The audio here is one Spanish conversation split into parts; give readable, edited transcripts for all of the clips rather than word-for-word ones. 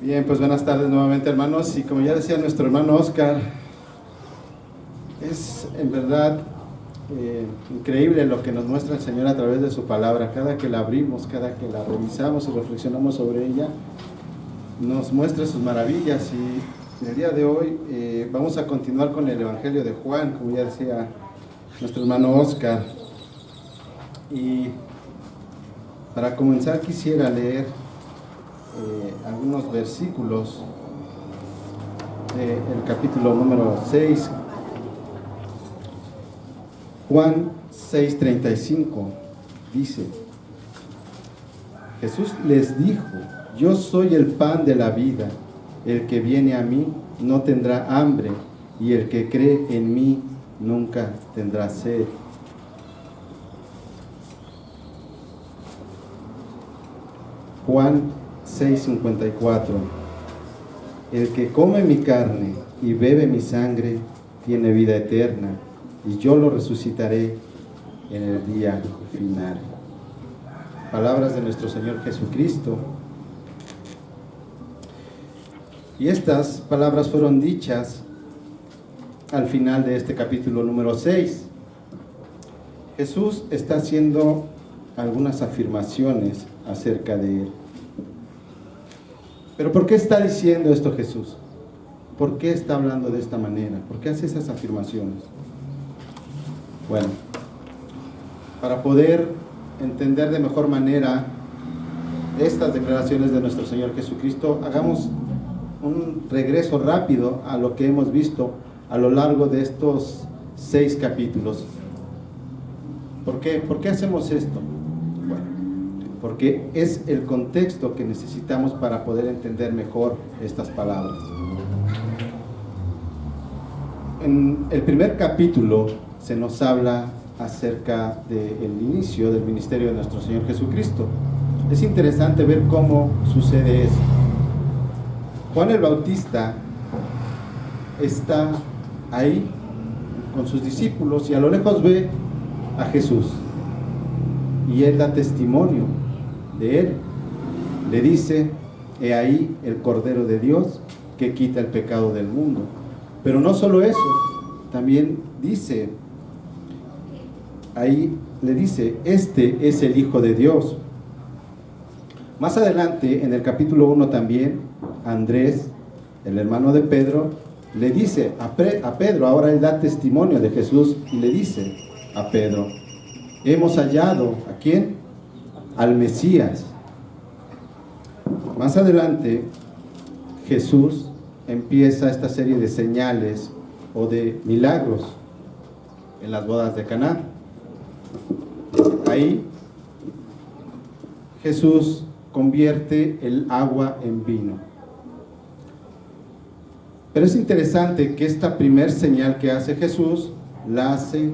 Bien, pues buenas tardes nuevamente, hermanos, y como ya decía nuestro hermano Oscar, es en verdad increíble lo que nos muestra el Señor a través de su palabra. Cada que la abrimos, cada que la revisamos y reflexionamos sobre ella, nos muestra sus maravillas. Y el día de hoy vamos a continuar con el Evangelio de Juan, como ya decía nuestro hermano Oscar. Y para comenzar quisiera leer algunos versículos del capítulo número 6, Juan 6:35, dice: Jesús les dijo: yo soy el pan de la vida, el que viene a mí no tendrá hambre, y el que cree en mí nunca tendrá sed. Juan 6:54: el que come mi carne y bebe mi sangre tiene vida eterna, y yo lo resucitaré en el día final. Palabras de nuestro Señor Jesucristo. Y estas palabras fueron dichas al final de este capítulo número 6. Jesús está haciendo algunas afirmaciones acerca de él. Pero ¿por qué está diciendo esto Jesús? ¿Por qué está hablando de esta manera? ¿Por qué hace esas afirmaciones? Bueno, para poder entender de mejor manera estas declaraciones de nuestro Señor Jesucristo, hagamos un regreso rápido a lo que hemos visto a lo largo de estos 6 capítulos. ¿Por qué? ¿Por qué hacemos esto? Bueno, porque es el contexto que necesitamos para poder entender mejor estas palabras. En el primer capítulo se nos habla acerca del inicio del ministerio de nuestro Señor Jesucristo. Es interesante ver cómo sucede esto. Juan el Bautista está ahí con sus discípulos y a lo lejos ve a Jesús, y él da testimonio de él. Le dice: he ahí el Cordero de Dios que quita el pecado del mundo. Pero no solo eso, también dice, ahí le dice: este es el Hijo de Dios. Más adelante, en el capítulo 1 también, Andrés, el hermano de Pedro, le dice a Pedro, ahora él da testimonio de Jesús, y le dice a Pedro: hemos hallado, ¿a quién? Al Mesías. Más adelante, Jesús empieza esta serie de señales o de milagros en las bodas de Caná. Ahí Jesús convierte el agua en vino. Pero es interesante que esta primer señal que hace Jesús la hace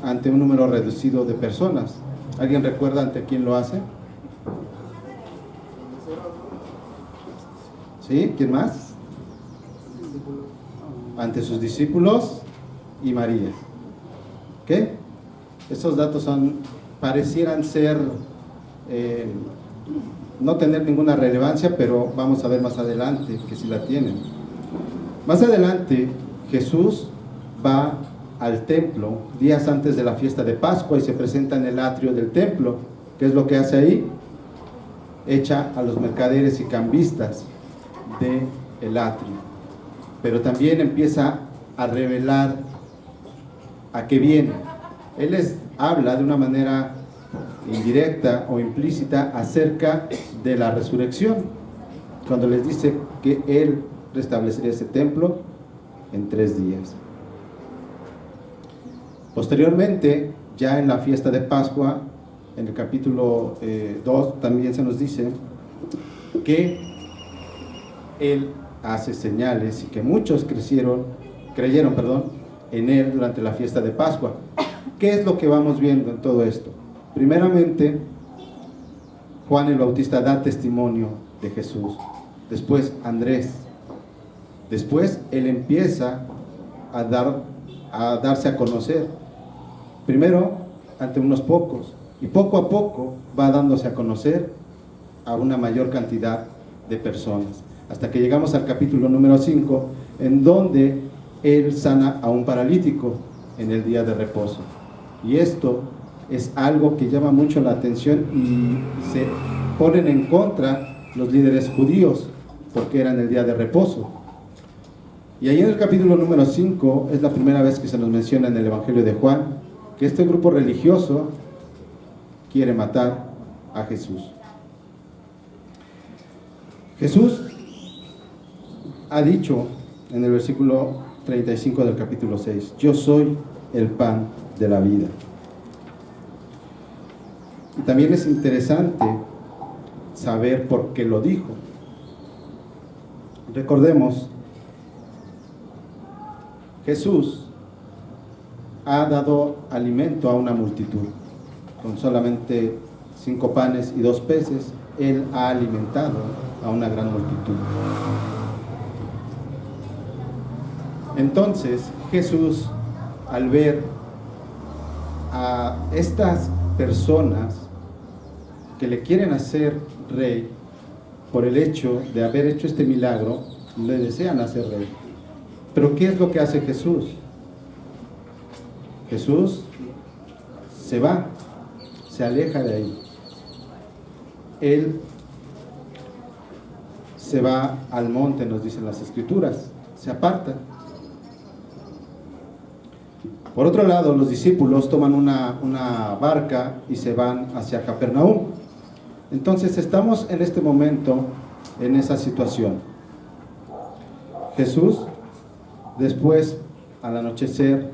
ante un número reducido de personas. ¿Alguien recuerda ante quién lo hace? ¿Sí? ¿Quién más? Ante sus discípulos y María. ¿Qué? Estos datos parecieran ser no tener ninguna relevancia, pero vamos a ver más adelante que sí la tienen. Más adelante, Jesús va al templo días antes de la fiesta de Pascua y se presenta en el atrio del templo. ¿Qué es lo que hace ahí? Echa a los mercaderes y cambistas del atrio, pero también empieza a revelar a qué viene. Él les habla de una manera indirecta o implícita acerca de la resurrección, cuando les dice que Él restablecería ese templo en 3 días. Posteriormente, ya en la fiesta de Pascua, en el capítulo 2, también se nos dice que Él hace señales y que muchos creyeron en Él durante la fiesta de Pascua. ¿Qué es lo que vamos viendo en todo esto? Primeramente, Juan el Bautista da testimonio de Jesús. Después Andrés. Después él empieza a darse a conocer. Primero ante unos pocos, y poco a poco va dándose a conocer a una mayor cantidad de personas, hasta que llegamos al capítulo número 5, en donde Él sana a un paralítico en el día de reposo. Y esto es algo que llama mucho la atención y se ponen en contra los líderes judíos, porque era en el día de reposo. Y ahí en el capítulo número 5 es la primera vez que se nos menciona en el Evangelio de Juan, que este grupo religioso quiere matar a Jesús. Jesús ha dicho en el versículo 35 del capítulo 6, yo soy el pan de la vida. Y también es interesante saber por qué lo dijo. Recordemos, Jesús ha dado alimento a una multitud. Con solamente 5 panes y 2 peces, Él ha alimentado a una gran multitud. Entonces, Jesús, al ver a estas personas que le quieren hacer rey, por el hecho de haber hecho este milagro, le desean hacer rey. Pero ¿qué es lo que hace Jesús? Jesús se va, se aleja de ahí. Él se va al monte, nos dicen las Escrituras, se aparta. Por otro lado, los discípulos toman una barca y se van hacia Capernaum. Entonces estamos en este momento en esa situación. Jesús, después, al anochecer,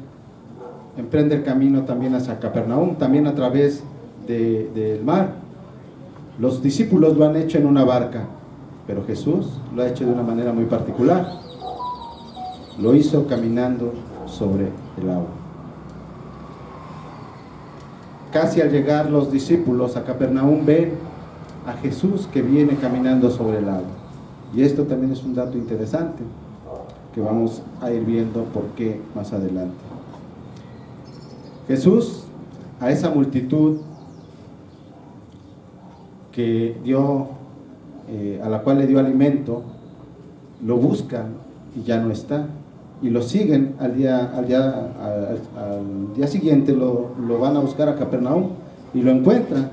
emprende el camino también hacia Capernaum, también a través del mar. Los discípulos lo han hecho en una barca, pero Jesús lo ha hecho de una manera muy particular. Lo hizo caminando sobre el agua. Casi al llegar los discípulos a Capernaum ven a Jesús que viene caminando sobre el agua. Y esto también es un dato interesante que vamos a ir viendo por qué más adelante. Jesús, a esa multitud que dio, a la cual le dio alimento, lo buscan y ya no está. Y lo siguen al día siguiente, lo van a buscar a Capernaum y lo encuentran.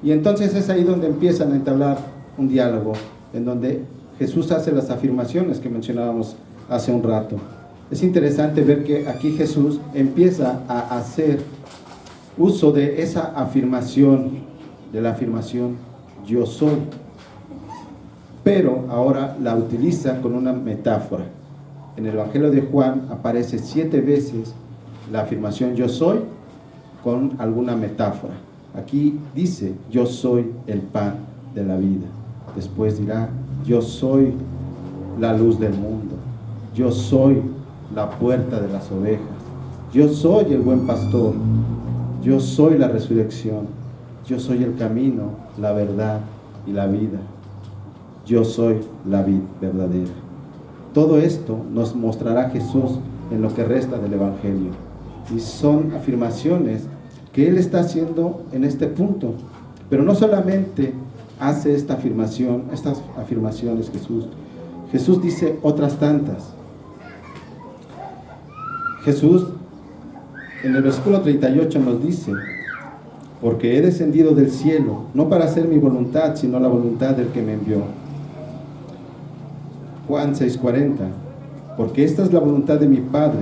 Y entonces es ahí donde empiezan a entablar un diálogo, en donde Jesús hace las afirmaciones que mencionábamos hace un rato. Es interesante ver que aquí Jesús empieza a hacer uso de esa afirmación, de la afirmación yo soy, pero ahora la utiliza con una metáfora. En el Evangelio de Juan aparece 7 veces la afirmación yo soy con alguna metáfora. Aquí dice yo soy el pan de la vida. Después dirá yo soy la luz del mundo. Yo soy la puerta de las ovejas. Yo soy el buen pastor. Yo soy la resurrección. Yo soy el camino, la verdad y la vida. Yo soy la vid verdadera. Todo esto nos mostrará Jesús en lo que resta del Evangelio. Y son afirmaciones que Él está haciendo en este punto. Pero no solamente hace esta afirmación, estas afirmaciones Jesús. Jesús dice otras tantas. Jesús en el versículo 38 nos dice, porque he descendido del cielo, no para hacer mi voluntad, sino la voluntad del que me envió. Juan 6:40, porque esta es la voluntad de mi Padre,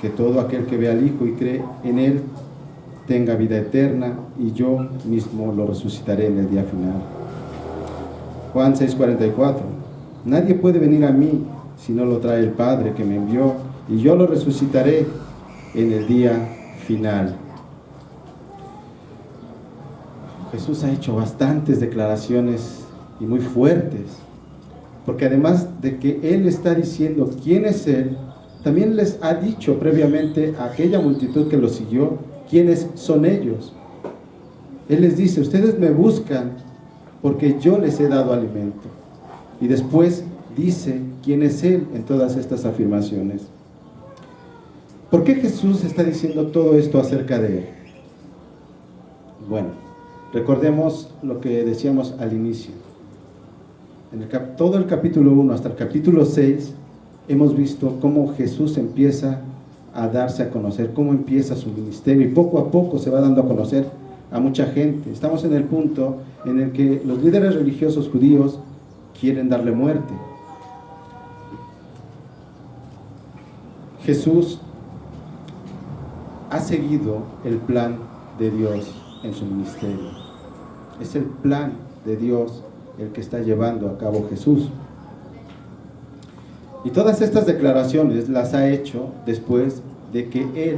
que todo aquel que ve al Hijo y cree en Él, tenga vida eterna, y yo mismo lo resucitaré en el día final. Juan 6:44, nadie puede venir a mí, si no lo trae el Padre que me envió, y yo lo resucitaré en el día final. Jesús ha hecho bastantes declaraciones y muy fuertes, porque además de que Él está diciendo quién es Él, también les ha dicho previamente a aquella multitud que lo siguió, quiénes son ellos. Él les dice, ustedes me buscan porque yo les he dado alimento. Y después dice quién es Él en todas estas afirmaciones. ¿Por qué Jesús está diciendo todo esto acerca de Él? Bueno, recordemos lo que decíamos al inicio. todo el capítulo 1 hasta el capítulo 6, hemos visto cómo Jesús empieza a darse a conocer, cómo empieza su ministerio y poco a poco se va dando a conocer a mucha gente. Estamos en el punto en el que los líderes religiosos judíos quieren darle muerte. Jesús ha seguido el plan de Dios en su ministerio. Es el plan de Dios el que está llevando a cabo Jesús. Y todas estas declaraciones las ha hecho después de que Él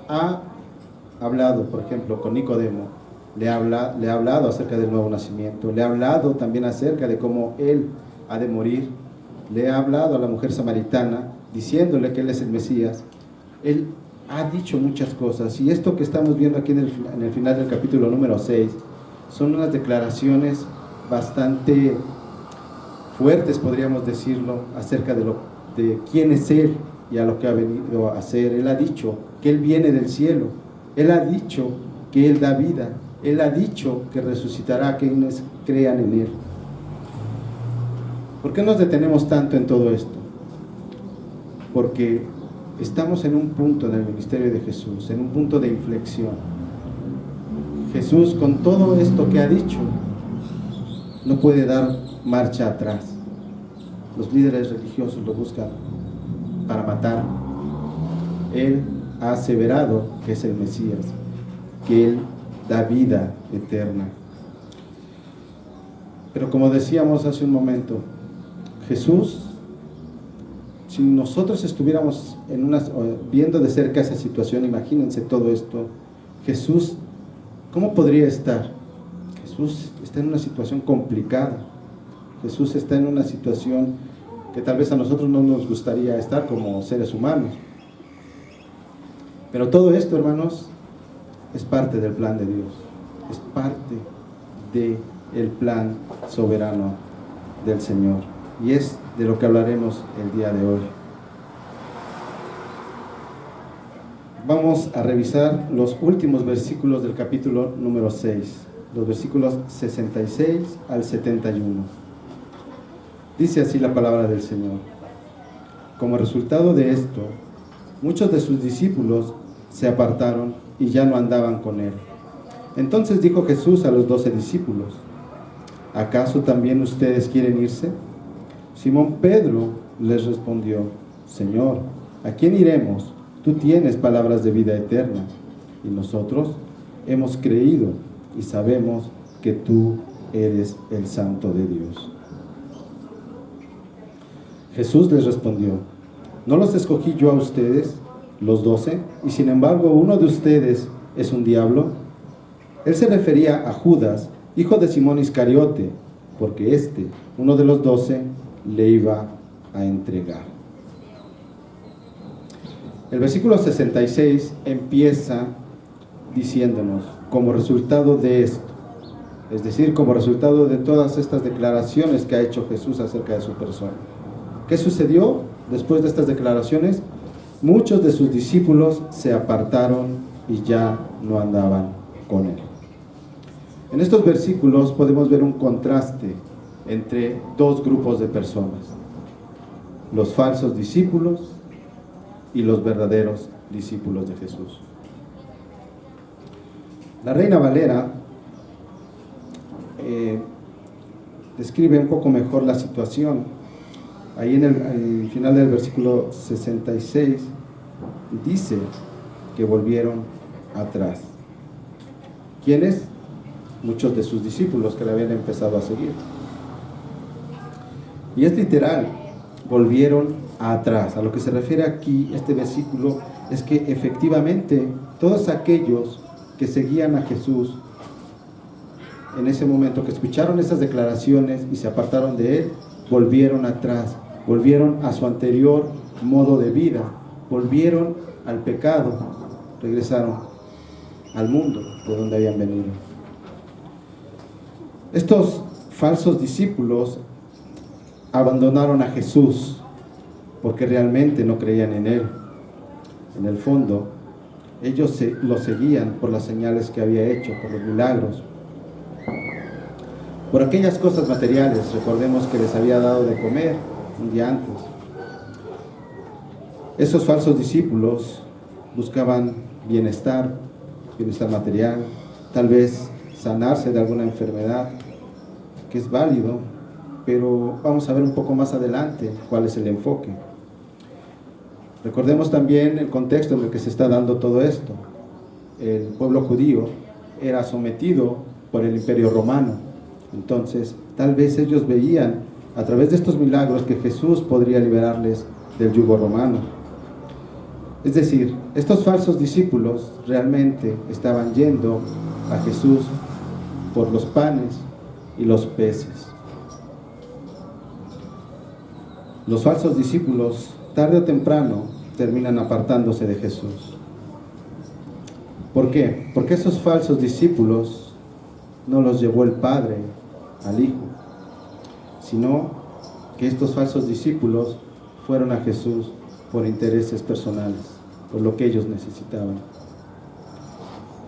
ha hablado, por ejemplo, con Nicodemo, le ha hablado acerca del nuevo nacimiento, le ha hablado también acerca de cómo Él ha de morir, le ha hablado a la mujer samaritana, diciéndole que Él es el Mesías. Él ha dicho muchas cosas, y esto que estamos viendo aquí en el final del capítulo número 6, son unas declaraciones bastante fuertes, podríamos decirlo, acerca de quién es Él y a lo que ha venido a hacer. Él ha dicho que Él viene del cielo, Él ha dicho que Él da vida, Él ha dicho que resucitará a quienes crean en Él. ¿Por qué nos detenemos tanto en todo esto? Porque estamos en un punto en el ministerio de Jesús, en un punto de inflexión. Jesús, con todo esto que ha dicho, no puede dar marcha atrás. Los líderes religiosos lo buscan para matar. Él ha aseverado que es el Mesías, que Él da vida eterna. Pero como decíamos hace un momento, Jesús, si nosotros estuviéramos viendo de cerca esa situación, imagínense todo esto, Jesús, ¿cómo podría estar? Jesús está en una situación complicada. Jesús está en una situación que tal vez a nosotros no nos gustaría estar como seres humanos. Pero todo esto, hermanos, es parte del plan de Dios. Es parte del plan soberano del Señor. Y es de lo que hablaremos el día de hoy. Vamos a revisar los últimos versículos del capítulo número 6, los versículos 66 al 71. Dice así la palabra del Señor: como resultado de esto, muchos de sus discípulos se apartaron y ya no andaban con él. Entonces dijo Jesús a los 12 discípulos: ¿acaso también ustedes quieren irse? Simón Pedro les respondió: Señor, ¿a quién iremos? Tú tienes palabras de vida eterna, y nosotros hemos creído y sabemos que tú eres el Santo de Dios. Jesús les respondió: ¿no los escogí yo a ustedes, los 12, y sin embargo uno de ustedes es un diablo? Él se refería a Judas, hijo de Simón Iscariote, porque uno de los 12, le iba a entregar. El versículo 66 empieza diciéndonos, como resultado de esto, es decir, como resultado de todas estas declaraciones que ha hecho Jesús acerca de su persona. ¿Qué sucedió después de estas declaraciones? Muchos de sus discípulos se apartaron y ya no andaban con él. En estos versículos podemos ver un contraste entre dos grupos de personas: los falsos discípulos y los verdaderos discípulos de Jesús. La Reina Valera describe un poco mejor la situación. Ahí en el final del versículo 66 dice que volvieron atrás. ¿Quiénes? Muchos de sus discípulos que le habían empezado a seguir. Y es literal, volvieron atrás. A lo que se refiere aquí este versículo es que efectivamente todos aquellos que seguían a Jesús en ese momento, que escucharon esas declaraciones y se apartaron de él, volvieron atrás, volvieron a su anterior modo de vida, volvieron al pecado, regresaron al mundo de donde habían venido. Estos falsos discípulos abandonaron a Jesús porque realmente no creían en él. En el fondo, ellos lo seguían por las señales que había hecho, por los milagros, por aquellas cosas materiales. Recordemos que les había dado de comer un día antes. Esos falsos discípulos buscaban bienestar material, tal vez sanarse de alguna enfermedad, que es válido, pero vamos a ver un poco más adelante cuál es el enfoque. Recordemos también el contexto en el que se está dando todo esto. El pueblo judío era sometido por el Imperio Romano. Entonces, tal vez ellos veían a través de estos milagros que Jesús podría liberarles del yugo romano. Es decir, estos falsos discípulos realmente estaban yendo a Jesús por los panes y los peces. Los falsos discípulos, tarde o temprano, terminan apartándose de Jesús. ¿Por qué? Porque esos falsos discípulos no los llevó el Padre al Hijo, sino que estos falsos discípulos fueron a Jesús por intereses personales, por lo que ellos necesitaban.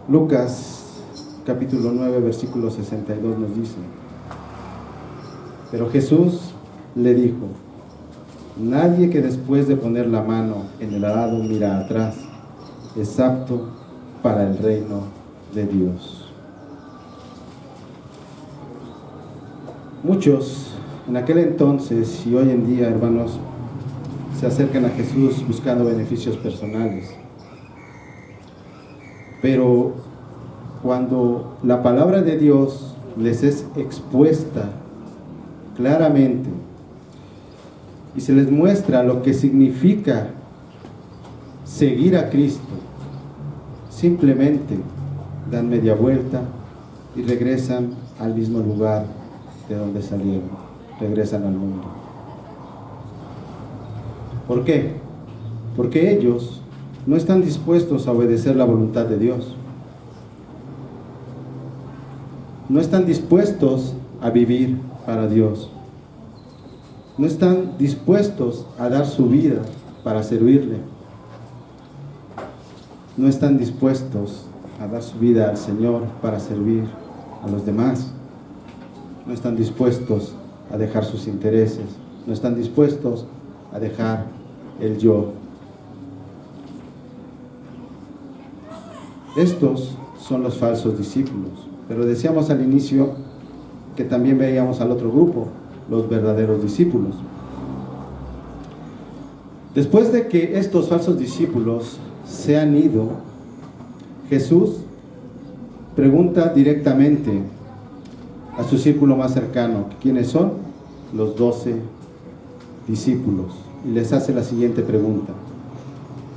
Lucas capítulo 9, versículo 62 nos dice: pero Jesús le dijo: nadie que después de poner la mano en el arado mira atrás es apto para el reino de Dios. Muchos en aquel entonces y hoy en día, hermanos, se acercan a Jesús buscando beneficios personales. Pero cuando la palabra de Dios les es expuesta claramente y se les muestra lo que significa seguir a Cristo, simplemente dan media vuelta y regresan al mismo lugar de donde salieron, regresan al mundo. ¿Por qué? Porque ellos no están dispuestos a obedecer la voluntad de Dios. No están dispuestos a vivir para Dios. No están dispuestos a dar su vida para servirle. No están dispuestos a dar su vida al Señor para servir a los demás. No están dispuestos a dejar sus intereses. No están dispuestos a dejar el yo. Estos son los falsos discípulos. Pero decíamos al inicio que también veíamos al otro grupo, los verdaderos discípulos. Después de que estos falsos discípulos se han ido, Jesús pregunta directamente a su círculo más cercano, ¿quiénes son? Los 12 discípulos. Y les hace la siguiente pregunta: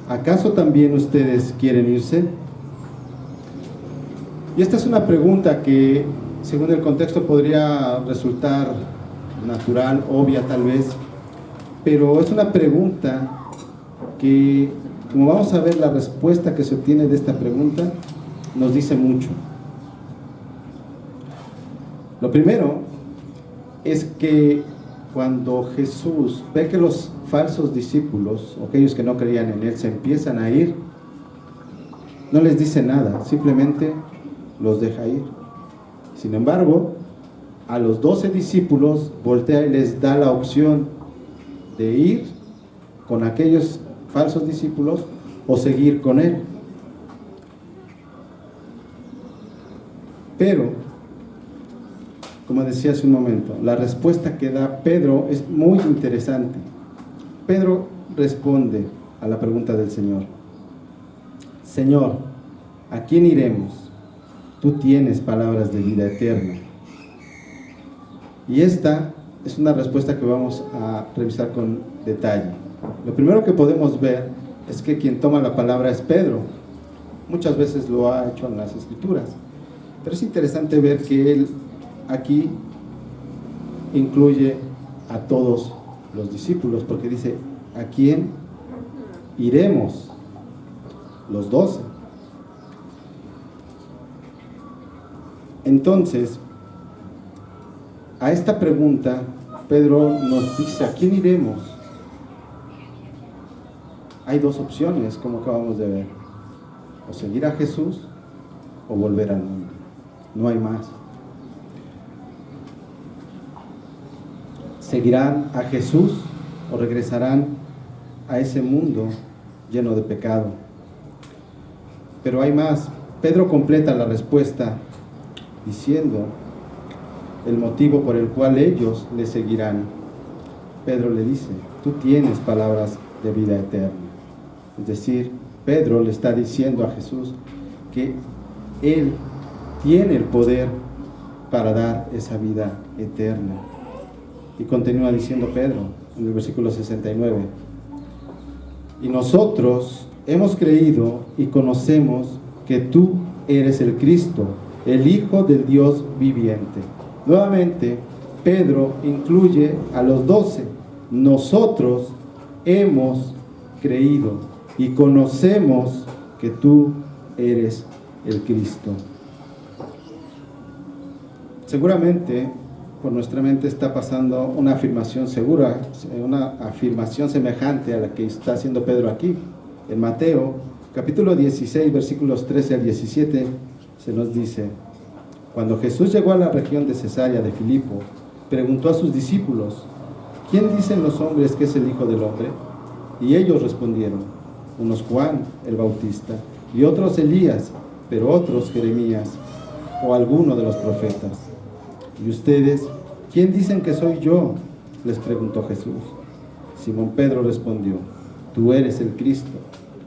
¿acaso también ustedes quieren irse? Y esta es una pregunta que, según el contexto, podría resultar natural, obvia tal vez, pero es una pregunta que, como vamos a ver, la respuesta que se obtiene de esta pregunta nos dice mucho. Lo primero es que cuando Jesús ve que los falsos discípulos, o aquellos que no creían en Él, se empiezan a ir, no les dice nada, simplemente los deja ir. Sin embargo, a los 12 discípulos voltea y les da la opción de ir con aquellos falsos discípulos o seguir con Él. Pero, como decía hace un momento, la respuesta que da Pedro es muy interesante. Pedro responde a la pregunta del Señor: Señor, ¿a quién iremos? Tú tienes palabras de vida eterna. Y esta es una respuesta que vamos a revisar con detalle. Lo primero que podemos ver es que quien toma la palabra es Pedro. Muchas veces lo ha hecho en las Escrituras. Pero es interesante ver que él aquí incluye a todos los discípulos, porque dice: ¿a quién iremos? Los 12. Entonces, a esta pregunta, Pedro nos dice: ¿a quién iremos? Hay dos opciones, como acabamos de ver: o seguir a Jesús o volver al mundo. No hay más. ¿Seguirán a Jesús o regresarán a ese mundo lleno de pecado? Pero hay más. Pedro completa la respuesta diciendo el motivo por el cual ellos le seguirán. Pedro le dice: tú tienes palabras de vida eterna. Es decir, Pedro le está diciendo a Jesús que Él tiene el poder para dar esa vida eterna. Y continúa diciendo Pedro en el versículo 69: y nosotros hemos creído y conocemos que tú eres el Cristo, el Hijo del Dios viviente. Nuevamente, Pedro incluye a los 12. Nosotros hemos creído y conocemos que tú eres el Cristo. Seguramente por nuestra mente está pasando una afirmación segura, una afirmación semejante a la que está haciendo Pedro aquí. En Mateo, capítulo 16, versículos 13 al 17, se nos dice: cuando Jesús llegó a la región de Cesarea de Filipo, preguntó a sus discípulos: ¿quién dicen los hombres que es el Hijo del Hombre? Y ellos respondieron: unos Juan el Bautista, y otros Elías, pero otros Jeremías, o alguno de los profetas. ¿Y ustedes, quién dicen que soy yo?, les preguntó Jesús. Simón Pedro respondió: tú eres el Cristo,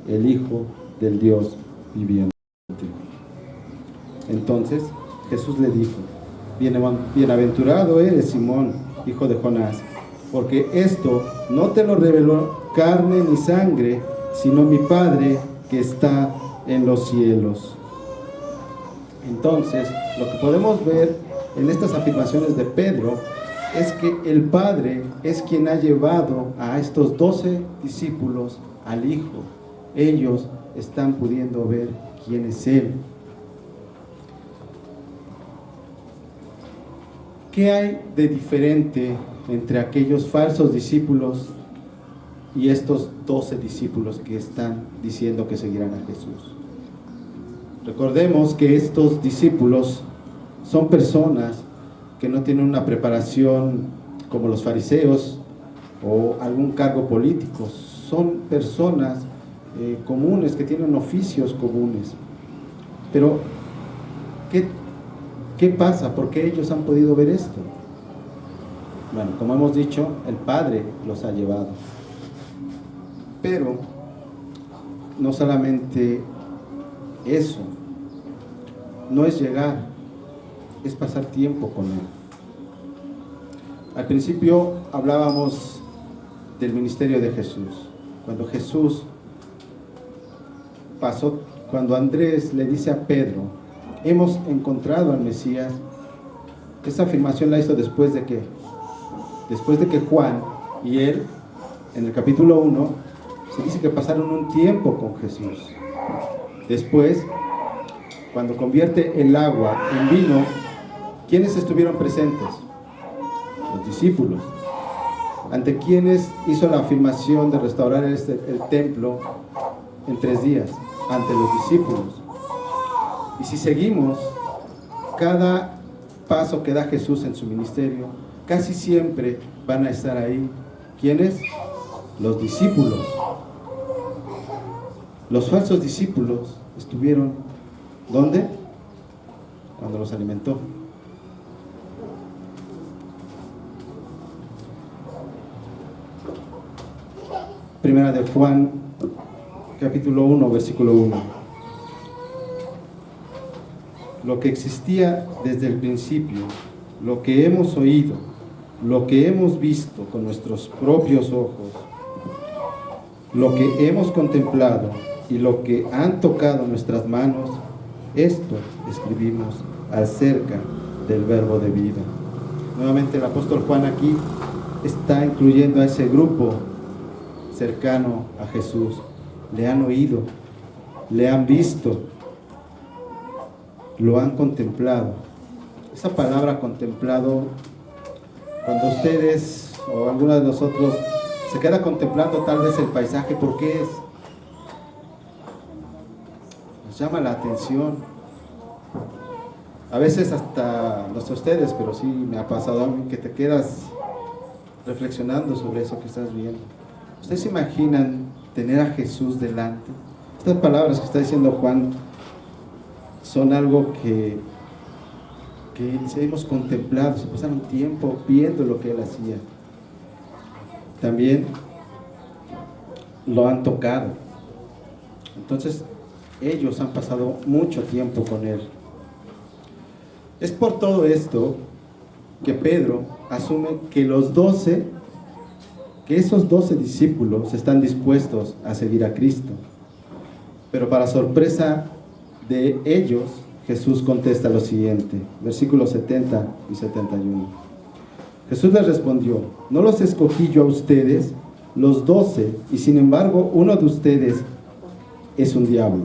el Hijo del Dios viviente. Entonces Jesús le dijo: bienaventurado eres, Simón, hijo de Jonás, porque esto no te lo reveló carne ni sangre, sino mi Padre que está en los cielos. Entonces, lo que podemos ver en estas afirmaciones de Pedro es que el Padre es quien ha llevado a estos 12 discípulos al Hijo. Ellos están pudiendo ver quién es Él. ¿Qué hay de diferente entre aquellos falsos discípulos y estos 12 discípulos que están diciendo que seguirán a Jesús? Recordemos que estos discípulos son personas que no tienen una preparación como los fariseos o algún cargo político. Son personas comunes, que tienen oficios comunes. Pero, ¿qué pasa? ¿Por qué ellos han podido ver esto? Bueno, como hemos dicho, el Padre los ha llevado. Pero no solamente eso, no es llegar, es pasar tiempo con Él. Al principio hablábamos del ministerio de Jesús. Cuando Jesús pasó, cuando Andrés le dice a Pedro: hemos encontrado al Mesías, esa afirmación la hizo después de que Juan y él, en el capítulo 1, se dice que pasaron un tiempo con Jesús. Después, cuando convierte el agua en vino, ¿quiénes estuvieron presentes? Los discípulos. ¿Ante quiénes hizo la afirmación de restaurar el templo en 3 días? Ante los discípulos. Y si seguimos cada paso que da Jesús en su ministerio, casi siempre van a estar ahí. ¿Quiénes? Los discípulos. Los falsos discípulos estuvieron, ¿dónde? Cuando los alimentó. Primera de Juan, capítulo 1, versículo 1. Lo que existía desde el principio, lo que hemos oído, lo que hemos visto con nuestros propios ojos, lo que hemos contemplado y lo que han tocado nuestras manos, esto escribimos acerca del verbo de vida. Nuevamente el apóstol Juan aquí está incluyendo a ese grupo cercano a Jesús. Le han oído, le han visto, lo han contemplado. Esa palabra contemplado, cuando ustedes o alguno de nosotros se queda contemplando tal vez el paisaje, ¿por qué es? Nos llama la atención. A veces hasta, no sé ustedes, pero sí me ha pasado a mí, que te quedas reflexionando sobre eso que estás viendo. ¿Ustedes se imaginan tener a Jesús delante? Estas palabras que está diciendo Juan son algo que hemos contemplado, se pasaron tiempo viendo lo que Él hacía. También lo han tocado. Entonces, ellos han pasado mucho tiempo con Él. Es por todo esto que Pedro asume que esos 12 discípulos están dispuestos a seguir a Cristo. Pero para sorpresa de ellos, Jesús contesta lo siguiente, versículos 70 y 71. Jesús les respondió: ¿no los escogí yo a ustedes, los 12, y sin embargo uno de ustedes es un diablo?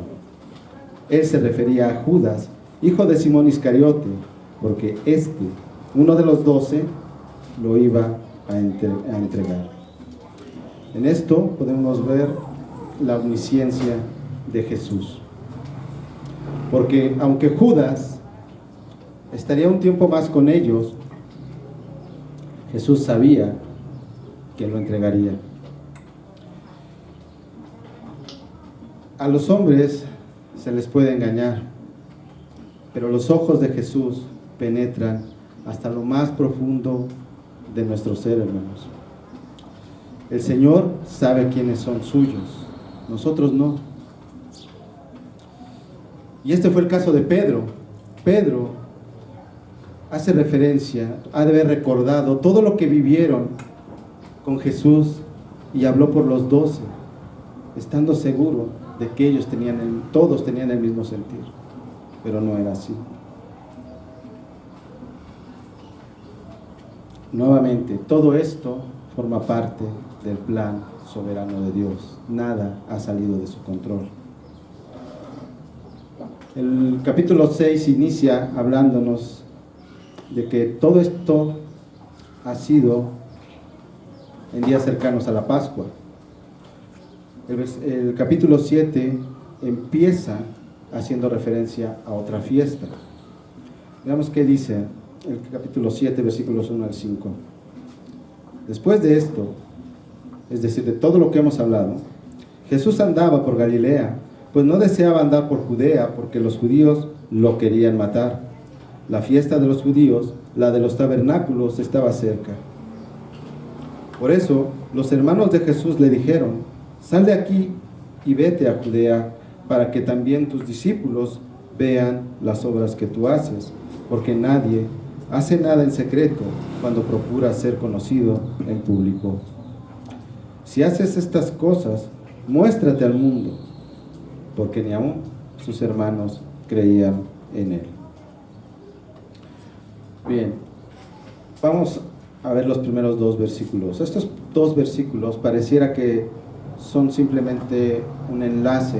Él se refería a Judas, hijo de Simón Iscariote, porque uno de los 12, lo iba a entregar. En esto podemos ver la omnisciencia de Jesús. Porque aunque Judas estaría un tiempo más con ellos, Jesús sabía que lo entregaría. A los hombres se les puede engañar, pero los ojos de Jesús penetran hasta lo más profundo de nuestro ser, hermanos. El Señor sabe quiénes son suyos, nosotros no. Y este fue el caso de Pedro. Pedro hace referencia, ha de haber recordado todo lo que vivieron con Jesús y habló por los 12, estando seguro de que todos tenían el mismo sentir, pero no era así. Nuevamente, todo esto forma parte del plan soberano de Dios. Nada ha salido de su control. El capítulo 6 inicia hablándonos de que todo esto ha sido en días cercanos a la Pascua. El capítulo 7 empieza haciendo referencia a otra fiesta. Veamos qué dice el capítulo 7, versículos 1 al 5. Después de esto, es decir, de todo lo que hemos hablado, Jesús andaba por Galilea, pues no deseaba andar por Judea, porque los judíos lo querían matar. La fiesta de los judíos, la de los tabernáculos, estaba cerca. Por eso, los hermanos de Jesús le dijeron: sal de aquí y vete a Judea, para que también tus discípulos vean las obras que tú haces, porque nadie hace nada en secreto cuando procura ser conocido en público. Si haces estas cosas, muéstrate al mundo, porque ni aún sus hermanos creían en él. Bien, vamos a ver los primeros 2 versículos. Estos 2 versículos pareciera que son simplemente un enlace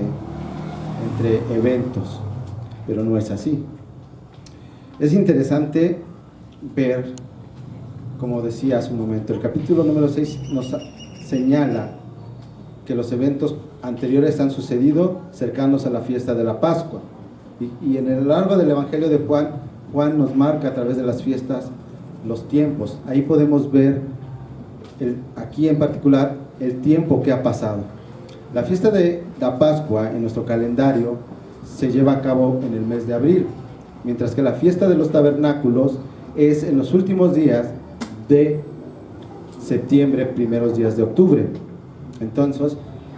entre eventos, pero no es así. Es interesante ver, como decía hace un momento, el capítulo número 6 nos señala que los eventos anteriores han sucedido cercanos a la fiesta de la Pascua. Y en el largo del Evangelio de Juan nos marca a través de las fiestas los tiempos. Ahí podemos ver, aquí en particular, el tiempo que ha pasado. La fiesta de la Pascua en nuestro calendario se lleva a cabo en el mes de abril, mientras que la fiesta de los tabernáculos es en los últimos días de septiembre, primeros días de octubre. Entonces,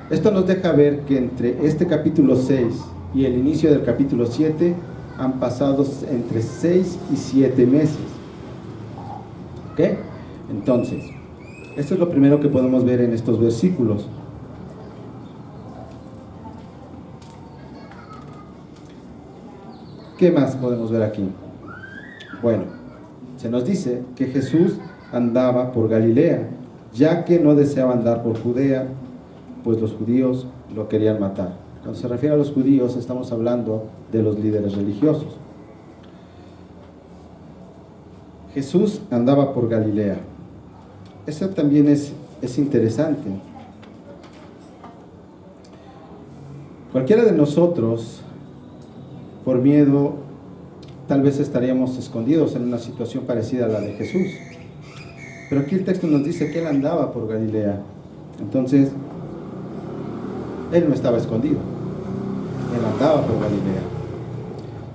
esto nos deja ver que entre este capítulo 6 y el inicio del capítulo 7 han pasado entre 6 y 7 meses. ¿Ok? Entonces, esto es lo primero que podemos ver en estos versículos. ¿Qué más podemos ver aquí? Bueno, se nos dice que Jesús andaba por Galilea, ya que no deseaba andar por Judea, pues los judíos lo querían matar. Cuando se refiere a los judíos, estamos hablando de los líderes religiosos. Jesús andaba por Galilea. Eso también es interesante. Cualquiera de nosotros, por miedo, tal vez estaríamos escondidos en una situación parecida a la de Jesús. Pero aquí el texto nos dice que él andaba por Galilea. Entonces, él no estaba escondido. Él andaba por Galilea.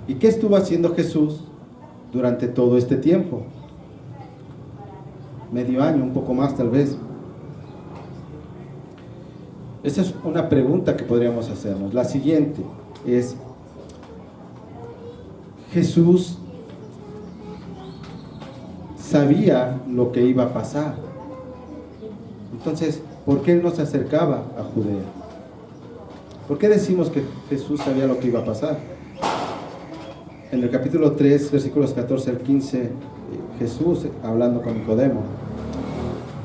¿Y qué estuvo haciendo Jesús durante todo este tiempo? Medio año, un poco más tal vez. Esa es una pregunta que podríamos hacernos. La siguiente es: Jesús sabía lo que iba a pasar. Entonces, ¿por qué él no se acercaba a Judea? ¿Por qué decimos que Jesús sabía lo que iba a pasar? En el capítulo 3, versículos 14 al 15, Jesús hablando con Nicodemo: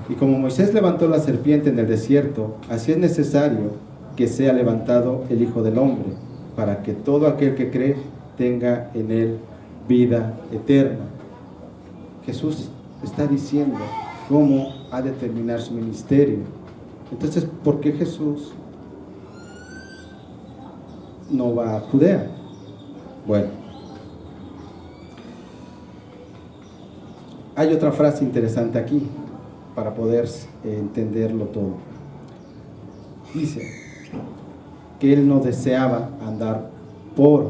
y como Moisés levantó la serpiente en el desierto, así es necesario que sea levantado el Hijo del Hombre, para que todo aquel que cree tenga en él vida eterna. Jesús está diciendo cómo ha de terminar su ministerio. Entonces, ¿por qué Jesús no va a Judea? Bueno, hay otra frase interesante aquí para poder entenderlo todo. Dice que él no deseaba andar por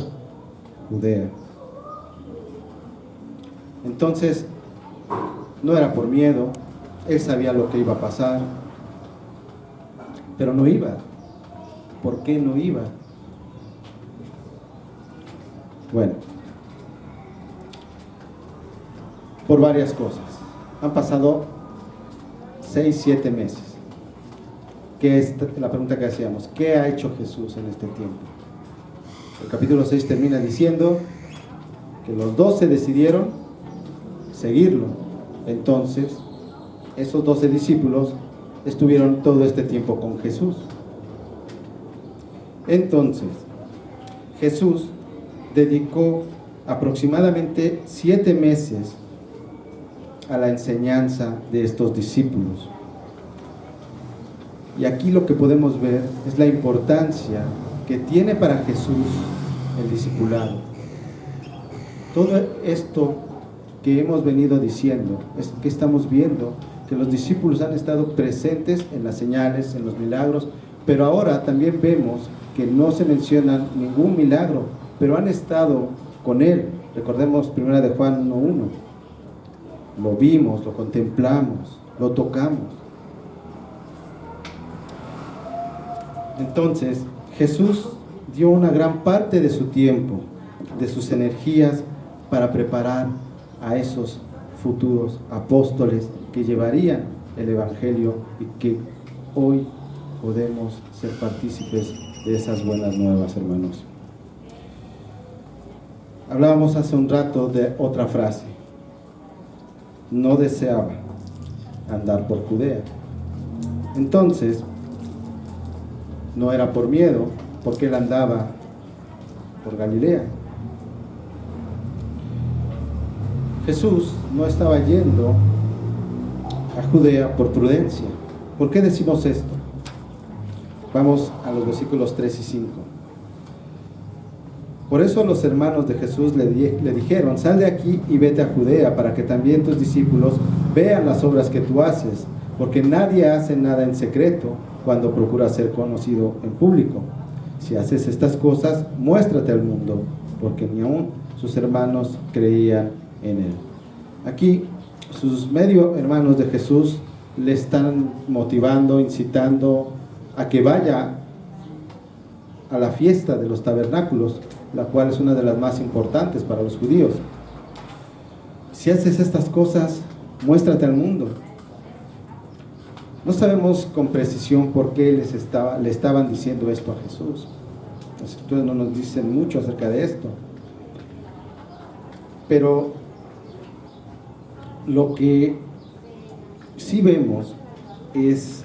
Judea. Entonces, no era por miedo, él sabía lo que iba a pasar, pero no iba. ¿Por qué no iba? Bueno, por varias cosas. Han pasado 6, 7 meses. ¿Qué es la pregunta que hacíamos? ¿Qué ha hecho Jesús en este tiempo? El capítulo 6 termina diciendo que los 12 decidieron seguirlo. Entonces, esos 12 discípulos estuvieron todo este tiempo con Jesús. Entonces, Jesús dedicó aproximadamente 7 meses a la enseñanza de estos discípulos. Y aquí lo que podemos ver es la importancia que tiene para Jesús el discipulado. Todo esto que hemos venido diciendo es que estamos viendo que los discípulos han estado presentes en las señales, en los milagros, pero ahora también vemos que no se menciona ningún milagro, pero han estado con él. Recordemos 1 de Juan 1:1. Lo vimos, lo contemplamos, lo tocamos. Entonces, Jesús dio una gran parte de su tiempo, de sus energías, para preparar a esos futuros apóstoles que llevarían el Evangelio y que hoy podemos ser partícipes de esas buenas nuevas, hermanos. Hablábamos hace un rato de otra frase: no deseaba andar por Judea. Entonces, no era por miedo, porque él andaba por Galilea. Jesús no estaba yendo a Judea por prudencia. ¿Por qué decimos esto? Vamos a los versículos 3 y 5. Por eso los hermanos de Jesús le dijeron: sal de aquí y vete a Judea, para que también tus discípulos vean las obras que tú haces, porque nadie hace nada en secreto cuando procura ser conocido en público. Si haces estas cosas, muéstrate al mundo, porque ni aún sus hermanos creían en él. Aquí, sus medio hermanos de Jesús le están motivando, incitando a que vaya a la fiesta de los tabernáculos, la cual es una de las más importantes para los judíos. Si haces estas cosas, muéstrate al mundo. No sabemos con precisión por qué le estaban diciendo esto a Jesús. Las escrituras no nos dicen mucho acerca de esto. Pero lo que sí vemos es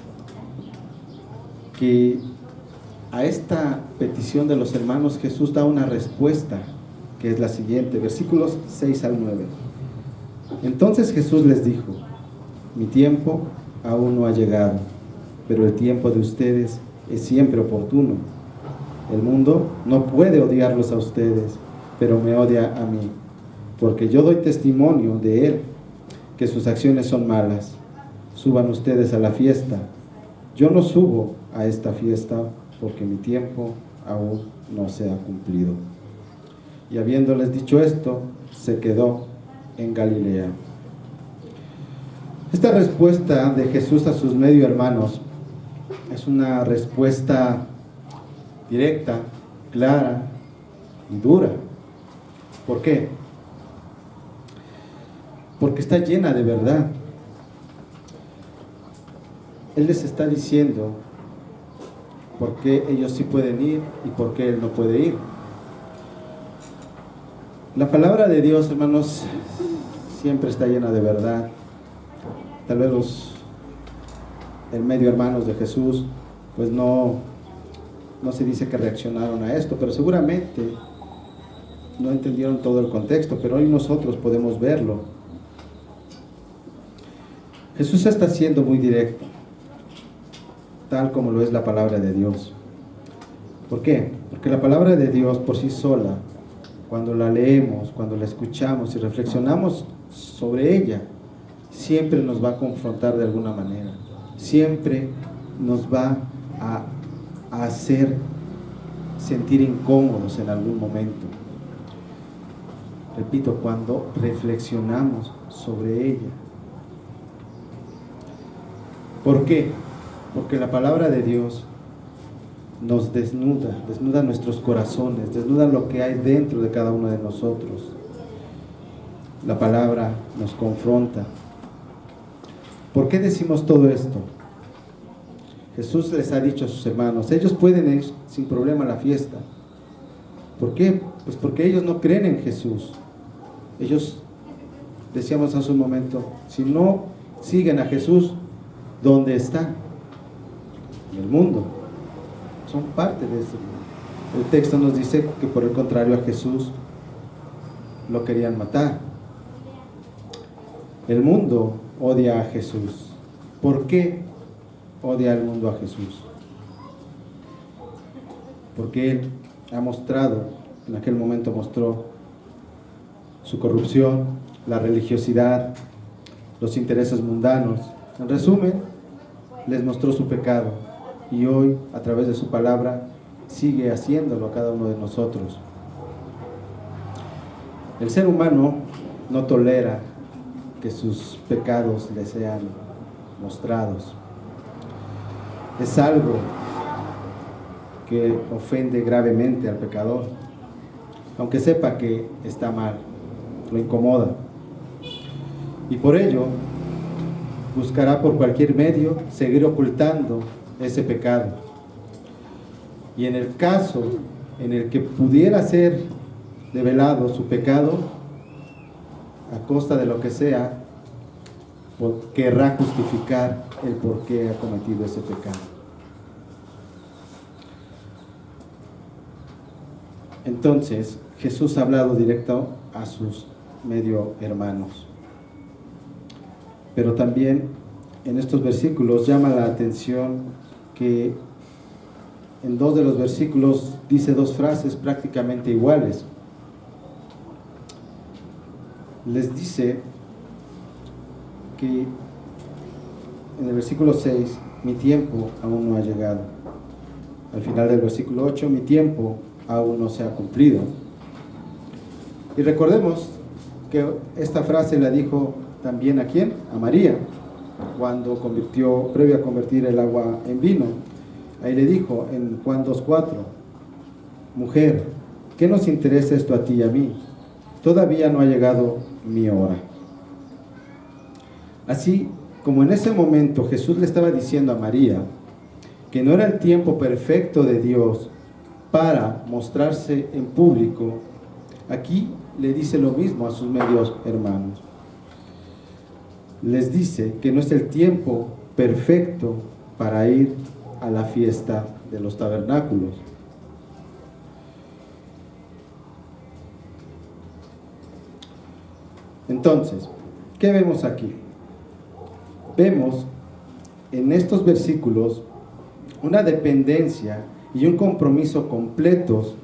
que a esta petición de los hermanos Jesús da una respuesta, que es la siguiente, versículos 6 al 9. Entonces Jesús les dijo: mi tiempo aún no ha llegado, pero el tiempo de ustedes es siempre oportuno. El mundo no puede odiarlos a ustedes, pero me odia a mí, porque yo doy testimonio de él, que sus acciones son malas. suban ustedes a la fiesta. Yo no subo a esta fiesta porque mi tiempo aún no se ha cumplido. Y habiéndoles dicho esto, se quedó en Galilea. Esta respuesta de Jesús a sus medio hermanos es una respuesta directa, clara y dura. ¿Por qué? Porque está llena de verdad. Él les está diciendo por qué ellos sí pueden ir y por qué él no puede ir. La palabra de Dios, hermanos, siempre está llena de verdad. Tal vez los medio hermanos de Jesús, pues no se dice que reaccionaron a esto, pero seguramente no entendieron todo el contexto, pero hoy nosotros podemos verlo. Jesús está siendo muy directo, tal como lo es la palabra de Dios. ¿Por qué? Porque la palabra de Dios por sí sola, cuando la leemos, cuando la escuchamos y reflexionamos sobre ella, siempre nos va a confrontar de alguna manera, siempre nos va a hacer sentir incómodos en algún momento. Repito, cuando reflexionamos sobre ella. ¿Por qué? Porque la palabra de Dios nos desnuda nuestros corazones, desnuda lo que hay dentro de cada uno de nosotros. La palabra nos confronta. ¿Por qué decimos todo esto? Jesús les ha dicho a sus hermanos, ellos pueden ir sin problema a la fiesta. ¿Por qué? Pues porque ellos no creen en Jesús. Ellos, decíamos hace un momento, si no siguen a Jesús, ¿dónde están? En el mundo. Son parte de eso. El texto nos dice que por el contrario a Jesús lo querían matar. El mundo odia a Jesús. ¿Por qué odia el mundo a Jesús? Porque Él ha mostrado, en aquel momento mostró su corrupción, la religiosidad, los intereses mundanos. En resumen, les mostró su pecado y hoy, a través de su palabra, sigue haciéndolo a cada uno de nosotros. El ser humano no tolera que sus pecados le sean mostrados. Es algo que ofende gravemente al pecador, aunque sepa que está mal, lo incomoda. Y por ello, buscará por cualquier medio seguir ocultando ese pecado. Y en el caso en el que pudiera ser develado su pecado, a costa de lo que sea, querrá justificar el por qué ha cometido ese pecado. Entonces, Jesús ha hablado directo a sus medio hermanos. Pero también en estos versículos llama la atención que en 2 de los versículos dice 2 frases prácticamente iguales. Les dice que en el versículo 6, mi tiempo aún no ha llegado. Al final del versículo 8, mi tiempo aún no se ha cumplido. Y recordemos que esta frase la dijo también ¿a quién? A María, cuando previo a convertir el agua en vino. Ahí le dijo en Juan 2:4, mujer, ¿qué nos interesa esto a ti y a mí? Todavía no ha llegado mi hora. Así como en ese momento Jesús le estaba diciendo a María que no era el tiempo perfecto de Dios para mostrarse en público, aquí le dice lo mismo a sus medios hermanos. Les dice que no es el tiempo perfecto para ir a la fiesta de los tabernáculos. Entonces, ¿qué vemos aquí? Vemos en estos versículos una dependencia y un compromiso completos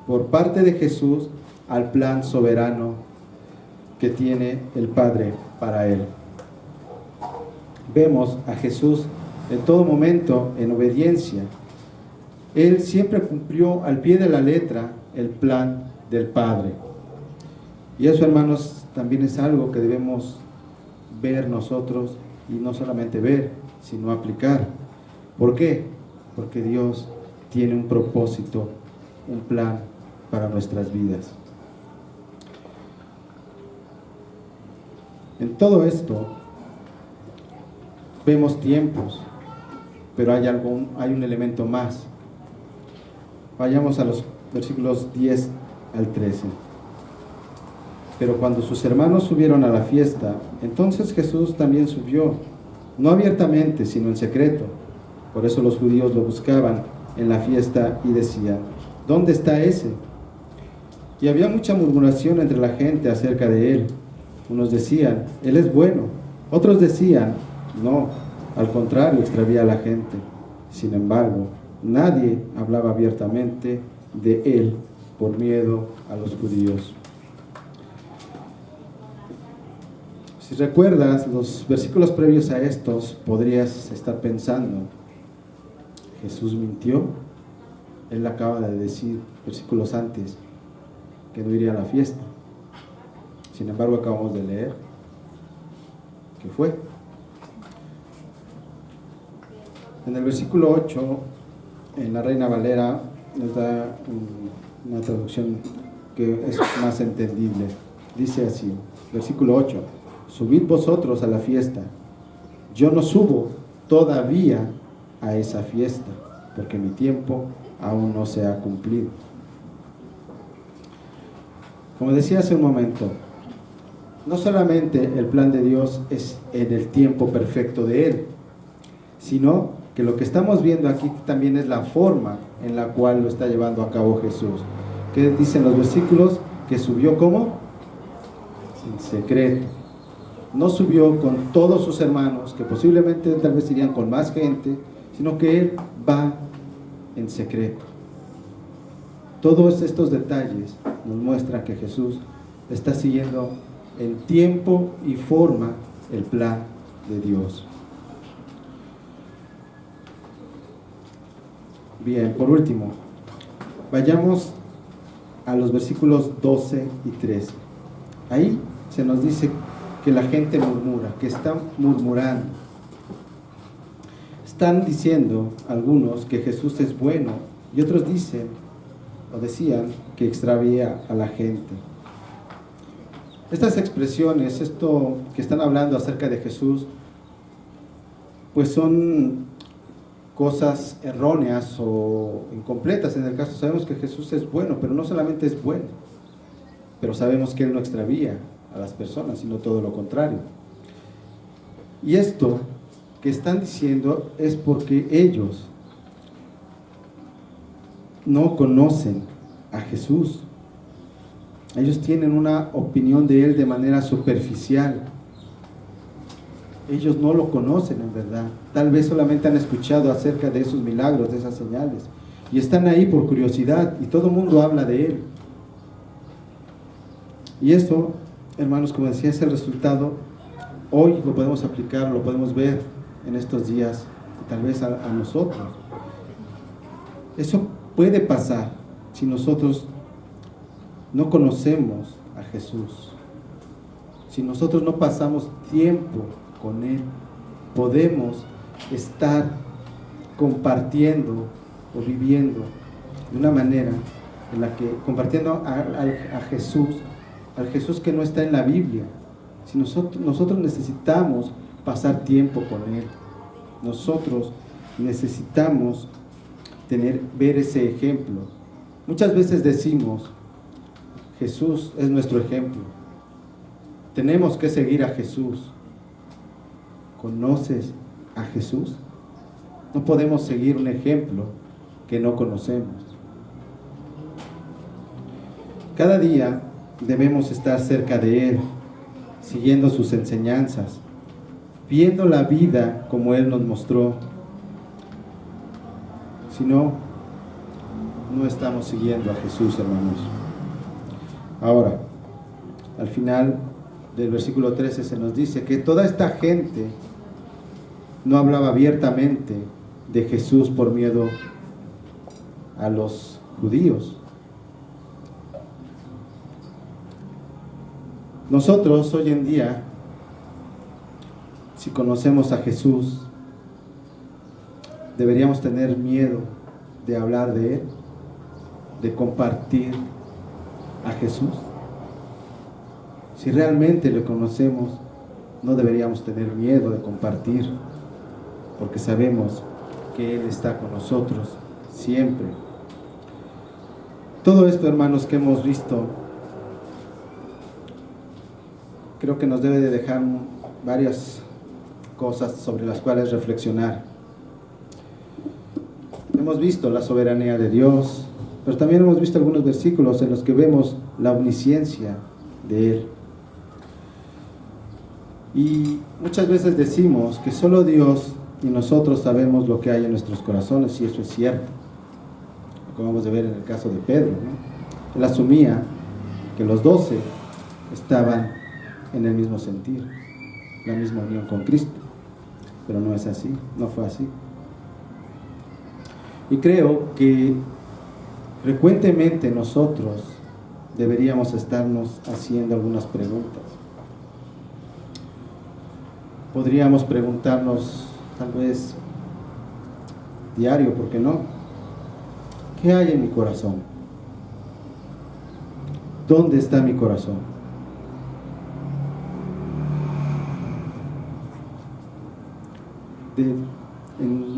por parte de Jesús al plan soberano que tiene el Padre para él. vemos a Jesús en todo momento en obediencia. Él siempre cumplió al pie de la letra el plan del Padre. Y eso, hermanos, también es algo que debemos ver nosotros, y no solamente ver, sino aplicar. ¿Por qué? Porque Dios tiene un propósito, un plan para nuestras vidas. En todo esto vemos tiempos, pero hay un elemento más. Vayamos a los versículos 10 al 13. Pero cuando sus hermanos subieron a la fiesta, entonces Jesús también subió, no abiertamente, sino en secreto. Por eso los judíos lo buscaban en la fiesta y decían: ¿dónde está ese? Y había mucha murmuración entre la gente acerca de él. Unos decían: él es bueno. Otros decían: no, al contrario, extravía a la gente. Sin embargo, nadie hablaba abiertamente de él por miedo a los judíos. Si recuerdas los versículos previos a estos, podrías estar pensando: Jesús mintió. Él acaba de decir versículos antes que no iría a la fiesta. Sin embargo, acabamos de leer que fue. En el versículo 8, en la Reina Valera, nos da una traducción que es más entendible. Dice así, versículo 8: subid vosotros a la fiesta. Yo no subo todavía a esa fiesta, porque mi tiempo aún no se ha cumplido. Como decía hace un momento, no solamente el plan de Dios es en el tiempo perfecto de Él, sino que lo que estamos viendo aquí también es la forma en la cual lo está llevando a cabo Jesús. ¿Qué dicen los versículos? Que subió ¿cómo? En secreto. No subió con todos sus hermanos, que posiblemente tal vez irían con más gente, sino que Él va en secreto. Todos estos detalles nos muestran que Jesús está siguiendo en tiempo y forma el plan de Dios. Bien, por último, vayamos a los versículos 12 y 13. Ahí se nos dice que la gente murmura, que están murmurando. Están diciendo algunos que Jesús es bueno, y otros dicen o decían que extravía a la gente. Estas expresiones, esto que están hablando acerca de Jesús, pues son cosas erróneas o incompletas. En el caso, sabemos que Jesús es bueno, pero no solamente es bueno, pero sabemos que Él no extravía a las personas, sino todo lo contrario. Y esto que están diciendo es porque ellos no conocen a Jesús. Ellos tienen una opinión de Él de manera superficial. Ellos no lo conocen en verdad. Tal vez solamente han escuchado acerca de esos milagros, de esas señales, y están ahí por curiosidad, y todo el mundo habla de Él. Y esto, hermanos, como decía, es el resultado. Hoy lo podemos aplicar, lo podemos ver en estos días, tal vez a nosotros. Eso puede pasar si nosotros no conocemos a Jesús. Si nosotros no pasamos tiempo con Él, podemos estar compartiendo o viviendo de una manera en la que, compartiendo a Jesús, al Jesús que no está en la Biblia. Si nosotros necesitamos pasar tiempo con Él, nosotros necesitamos ver ese ejemplo. Muchas veces decimos: Jesús es nuestro ejemplo, tenemos que seguir a Jesús. ¿Conoces a Jesús? No podemos seguir un ejemplo que no conocemos. Cada día debemos estar cerca de Él, siguiendo sus enseñanzas, viendo la vida como Él nos mostró. Si no, no estamos siguiendo a Jesús, hermanos. Ahora, al final del versículo 13 se nos dice que toda esta gente no hablaba abiertamente de Jesús por miedo a los judíos. Nosotros hoy en día, si conocemos a Jesús, deberíamos tener miedo de hablar de Él, de compartir a Jesús. Si realmente le conocemos, no deberíamos tener miedo de compartir, porque sabemos que Él está con nosotros siempre. Todo esto, hermanos, que hemos visto, creo que nos debe de dejar varias cosas sobre las cuales reflexionar. Hemos visto la soberanía de Dios, pero también hemos visto algunos versículos en los que vemos la omnisciencia de Él. Y muchas veces decimos que solo Dios y nosotros sabemos lo que hay en nuestros corazones, y eso es cierto. Lo acabamos de ver en el caso de Pedro, ¿no? Él asumía que los 12 estaban en el mismo sentir, la misma unión con Cristo, pero no es así, no fue así. Y creo que frecuentemente nosotros deberíamos estarnos haciendo algunas preguntas. Podríamos preguntarnos, tal vez diario, ¿por qué no? ¿Qué hay en mi corazón? ¿Dónde está mi corazón?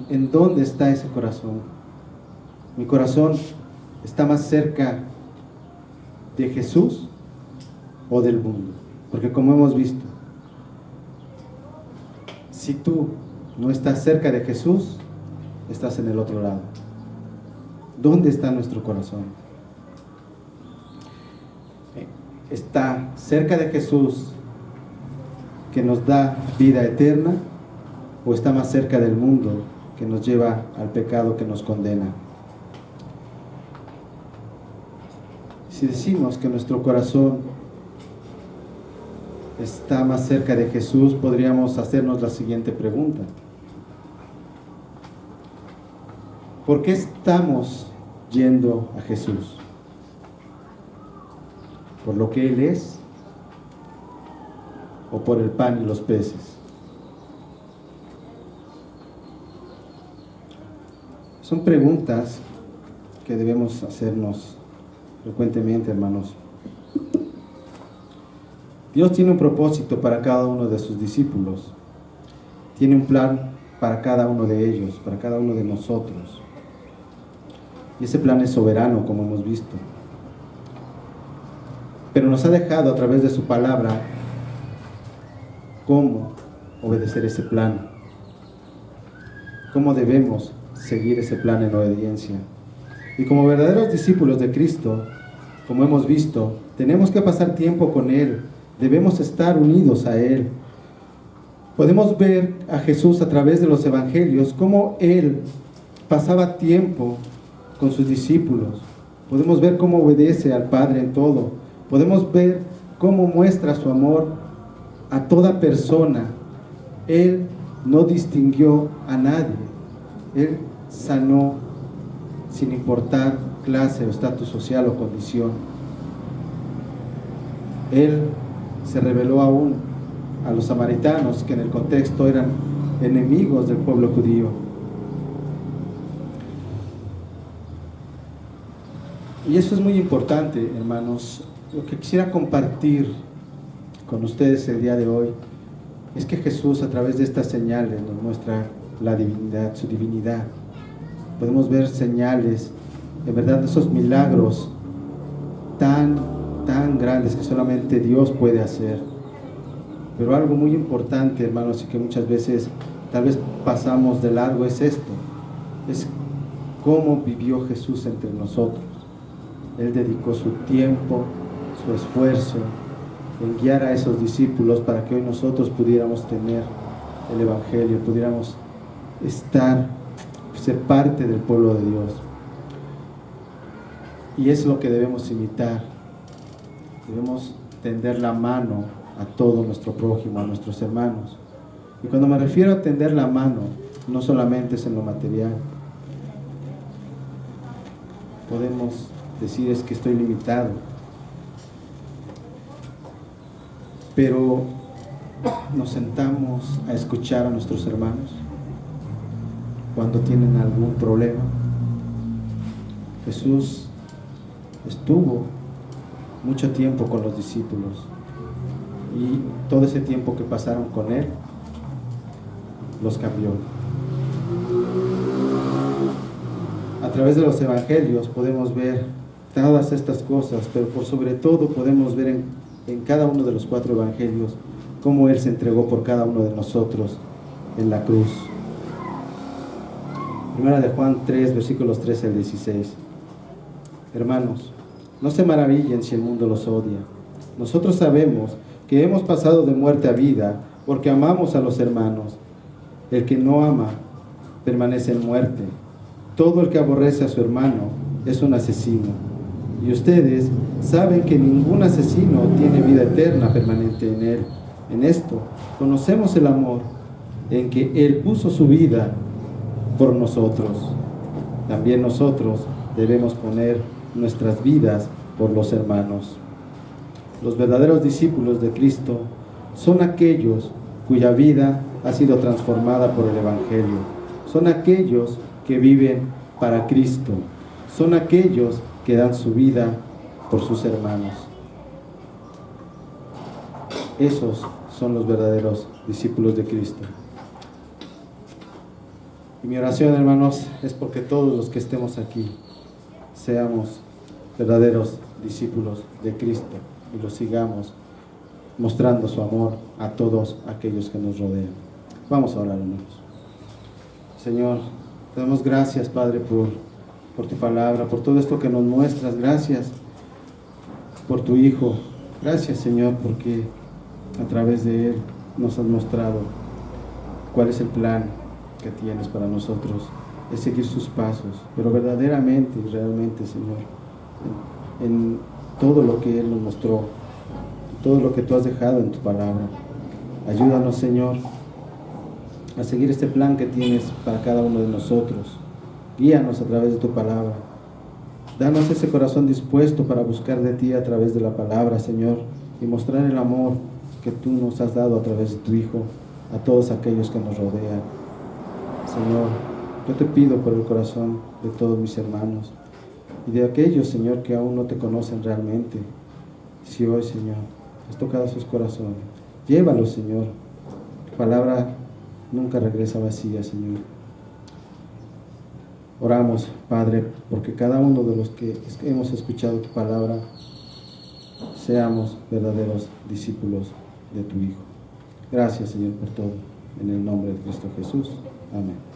¿En dónde está ese corazón? ¿Mi corazón está más cerca de Jesús o del mundo? Porque como hemos visto, si tú no estás cerca de Jesús, estás en el otro lado. ¿Dónde está nuestro corazón? ¿Está cerca de Jesús, que nos da vida eterna, o está más cerca del mundo, que nos lleva al pecado, que nos condena? Si decimos que nuestro corazón está más cerca de Jesús, podríamos hacernos la siguiente pregunta: ¿por qué estamos yendo a Jesús? ¿Por lo que Él es? ¿O por el pan y los peces? Son preguntas que debemos hacernos frecuentemente, hermanos. Dios tiene un propósito para cada uno de sus discípulos. Tiene un plan para cada uno de ellos, para cada uno de nosotros. Y ese plan es soberano, como hemos visto. Pero nos ha dejado a través de su palabra cómo obedecer ese plan. Cómo debemos seguir ese plan en obediencia. Y como verdaderos discípulos de Cristo, como hemos visto, tenemos que pasar tiempo con Él. Debemos estar unidos a Él. Podemos ver a Jesús a través de los evangelios, cómo Él pasaba tiempo con sus discípulos. Podemos ver cómo obedece al Padre en todo. Podemos ver cómo muestra su amor a toda persona. Él no distinguió a nadie. Él sanó sin importar clase o estatus social o condición. Él se reveló aún a los samaritanos, que en el contexto eran enemigos del pueblo judío. Y eso es muy importante, hermanos. Lo que quisiera compartir con ustedes el día de hoy es que Jesús, a través de estas señales, nos muestra la divinidad, su divinidad. Podemos ver señales, de verdad, de esos milagros tan grandes que solamente Dios puede hacer. Pero algo muy importante, hermanos, y que muchas veces tal vez pasamos de largo, es esto: es cómo vivió Jesús entre nosotros. Él dedicó su tiempo, su esfuerzo en guiar a esos discípulos para que hoy nosotros pudiéramos tener el Evangelio, pudiéramos ser parte del pueblo de Dios. Y es lo que debemos imitar. Debemos tender la mano a todo nuestro prójimo, a nuestros hermanos. Y cuando me refiero a tender la mano, no solamente es en lo material. Podemos decir es que estoy limitado, pero nos sentamos a escuchar a nuestros hermanos cuando tienen algún problema. Jesús estuvo mucho tiempo con los discípulos y todo ese tiempo que pasaron con Él los cambió. A través de los evangelios podemos ver todas estas cosas, pero por sobre todo podemos ver en cada uno de los 4 evangelios cómo Él se entregó por cada uno de nosotros en la cruz. Primera de Juan 3, versículos 13 al 16. Hermanos, no se maravillen si el mundo los odia. Nosotros sabemos que hemos pasado de muerte a vida porque amamos a los hermanos. El que no ama permanece en muerte. Todo el que aborrece a su hermano es un asesino. Y ustedes saben que ningún asesino tiene vida eterna permanente en él. En esto conocemos el amor, en que Él puso su vida por nosotros. También nosotros debemos poner nuestras vidas por los hermanos. Los verdaderos discípulos de Cristo son aquellos cuya vida ha sido transformada por el Evangelio. Son aquellos que viven para Cristo. Son aquellos que dan su vida por sus hermanos. Esos son los verdaderos discípulos de Cristo. Y mi oración, hermanos, es porque todos los que estemos aquí seamos verdaderos discípulos de Cristo y los sigamos mostrando su amor a todos aquellos que nos rodean. Vamos a orar, hermanos. Señor, te damos gracias, Padre, por tu palabra, por todo esto que nos muestras. Gracias por tu Hijo. Gracias, Señor, porque a través de Él nos has mostrado cuál es el plan que tienes para nosotros. Es seguir sus pasos, pero verdaderamente y realmente, Señor, en todo lo que Él nos mostró, todo lo que tú has dejado en tu palabra. Ayúdanos, Señor, a seguir este plan que tienes para cada uno de nosotros. Guíanos a través de tu palabra. Danos ese corazón dispuesto para buscar de ti a través de la palabra, Señor, y mostrar el amor que tú nos has dado a través de tu Hijo a todos aquellos que nos rodean. Señor, yo te pido por el corazón de todos mis hermanos y de aquellos, Señor, que aún no te conocen realmente. Si hoy, Señor, has tocado sus corazones, llévalos, Señor. Tu palabra nunca regresa vacía, Señor. Oramos, Padre, porque cada uno de los que hemos escuchado tu palabra seamos verdaderos discípulos de tu Hijo. Gracias, Señor, por todo. En el nombre de Cristo Jesús. Amén.